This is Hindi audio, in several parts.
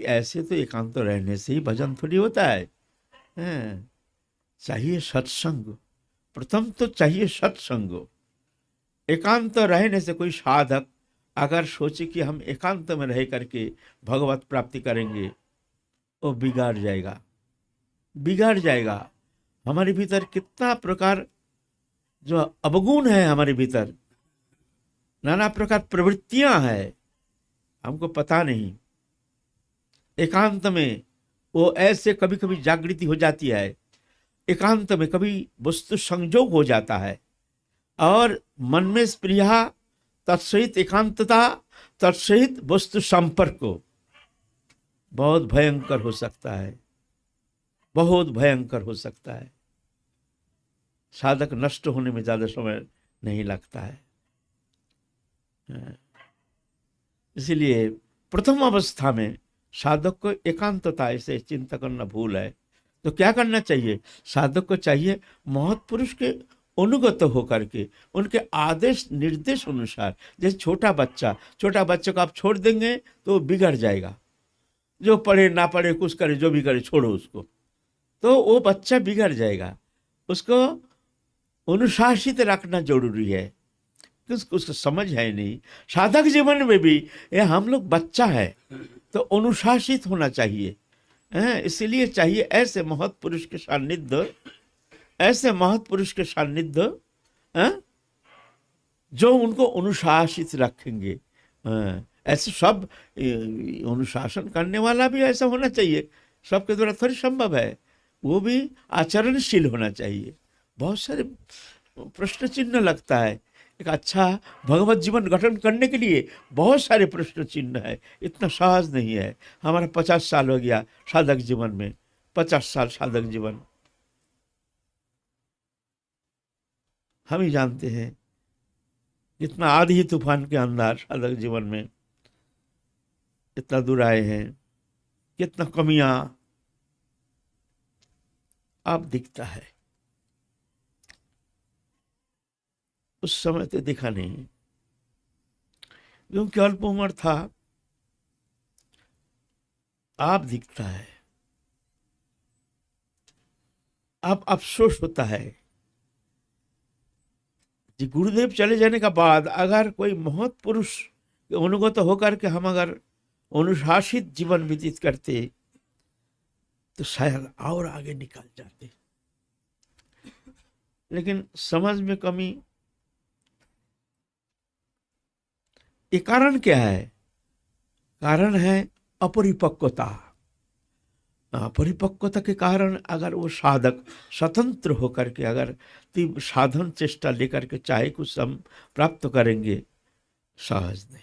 कि ऐसे तो एकांत रहने से ही भजन थोड़ी होता है। हैं? चाहिए सत्संग, प्रथम तो चाहिए सत्संग। एकांत रहने से कोई साधक अगर सोचे कि हम एकांत में रह करके भगवत प्राप्ति करेंगे, वो बिगाड़ जाएगा, बिगाड़ जाएगा। हमारे भीतर कितना प्रकार जो अवगुण है, हमारे भीतर नाना प्रकार प्रवृत्तियां हैं, हमको पता नहीं। एकांत में वो ऐसे कभी कभी जागृति हो जाती है, एकांत में कभी वस्तु संजोग हो जाता है, और मन में स्प्रिया तत्सहित एकांतता, तत्सहित वस्तु संपर्क को बहुत भयंकर हो सकता है, बहुत भयंकर हो सकता है। साधक नष्ट होने में ज्यादा समय नहीं लगता है। इसलिए प्रथम अवस्था में साधक को एकांतता ऐसे चिंता करना भूल है। तो क्या करना चाहिए? साधक को चाहिए महत्पुरुष के अनुगत होकर के उनके आदेश निर्देश अनुसार। जैसे छोटा बच्चे को आप छोड़ देंगे तो बिगड़ जाएगा, जो पढ़े ना पढ़े कुछ करे जो भी करे छोड़ो उसको, तो वो बच्चा बिगड़ जाएगा। उसको अनुशासित रखना जरूरी है, उसको समझ है नहीं। साधक जीवन में भी ये हम लोग बच्चा है तो अनुशासित होना चाहिए। इसीलिए चाहिए ऐसे महत्पुरुष के सानिध्य, ऐसे महत्पुरुष के सानिध्य जो उनको अनुशासित रखेंगे। ऐसे सब अनुशासन करने वाला भी ऐसा होना चाहिए, सबके द्वारा थोड़ी संभव है। वो भी आचरणशील होना चाहिए। बहुत सारे प्रश्न चिन्ह लगता है, एक अच्छा भगवत जीवन गठन करने के लिए बहुत सारे प्रश्न चिन्ह है, इतना सहज नहीं है। हमारा 50 साल हो गया साधक जीवन में, 50 साल साधक जीवन, हम ही जानते हैं इतना आधी तूफान के अंदर साधक जीवन में इतना दूर आए हैं, कितना कमियां अब दिखता है। उस समय तो दिखा नहीं, क्योंकि अल्प उम्र था। आप दिखता है, आप अफसोस होता है कि गुरुदेव चले जाने का बाद अगर कोई महत् पुरुष के अनुगत होकर के हम अगर अनुशासित जीवन व्यतीत करते तो शायद और आगे निकल जाते। लेकिन समझ में कमी। ये कारण क्या है? कारण है अपरिपक्वता। परिपक्वता के कारण अगर वो साधक स्वतंत्र होकर के अगर साधन चेष्टा लेकर के चाहे कुछ हम प्राप्त करेंगे, सहज नहीं।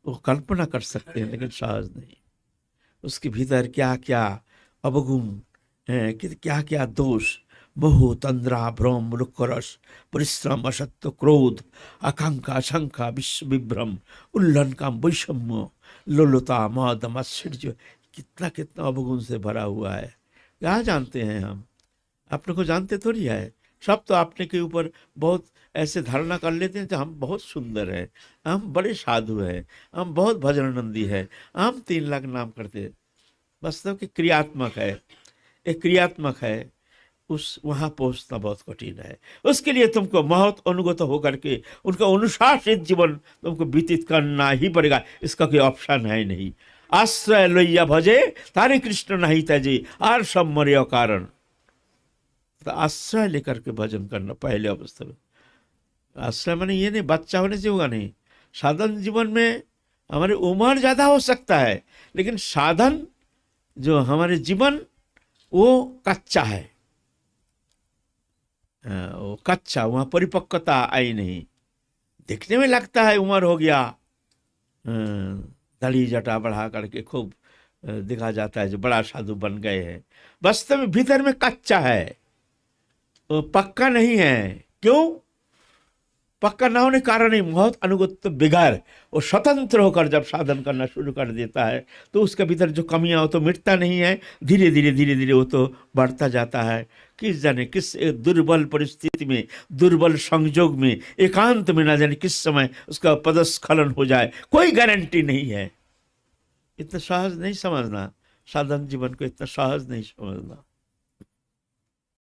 वो कल्पना कर सकते हैं लेकिन सहज नहीं। उसके भीतर क्या क्या अवगुण है, क्या क्या दोष, मोह, तंद्रा, भ्रम, रुक्करस, परिश्रम, असत्य, क्रोध, आकांक्षा, शंका, विश्व विभ्रम, उल्लन, काम, वैषम्य, लोलुता, मद, मात्सर्य, कितना कितना अवगुण से भरा हुआ है। क्या जानते हैं हम? अपने को जानते थोड़ी है। सब तो अपने के ऊपर बहुत ऐसे धारणा कर लेते हैं कि हम बहुत सुंदर हैं, हम बड़े साधु हैं, हम बहुत भजनानंदी हैं, हम 3 लाख नाम करते हैं। वास्तव की क्रियात्मक है, एक क्रियात्मक है, उस वहां पहुंचना बहुत कठिन है। उसके लिए तुमको बहुत अनुगत होकर के उनका अनुशासित जीवन तुमको व्यतीत करना ही पड़ेगा, इसका कोई ऑप्शन है नहीं। आश्रय लैया भजे तारे कृष्ण नहीं तजे आर सब मरे कारण। तो आश्रय लेकर के भजन करना पहले अवस्था में। आश्रय मैंने ये नहीं बच्चा होने से होगा नहीं। साधन जीवन में हमारी उम्र ज्यादा हो सकता है, लेकिन साधन जो हमारे जीवन वो कच्चा है, वो कच्चा, वहां परिपक्वता आई नहीं। दिखने में लगता है उम्र हो गया, दाढ़ी जटा बढ़ा करके खूब दिखा जाता है जो बड़ा साधु बन गए हैं। वास्तव में भीतर में कच्चा है, वो पक्का नहीं है। क्यों? पक्का ना होने कारण ही बहुत अनुगत बिगाड़ वो स्वतंत्र होकर जब साधन करना शुरू कर देता है तो उसके भीतर जो कमियां हो तो मिटता नहीं है, धीरे धीरे वो तो बढ़ता जाता है। किस जाने किस दुर्बल परिस्थिति में, दुर्बल संजोग में, एकांत में ना जाने किस समय उसका पदस्खलन हो जाए, कोई गारंटी नहीं है। इतना सहज नहीं समझना, साधन जीवन को इतना सहज नहीं समझना।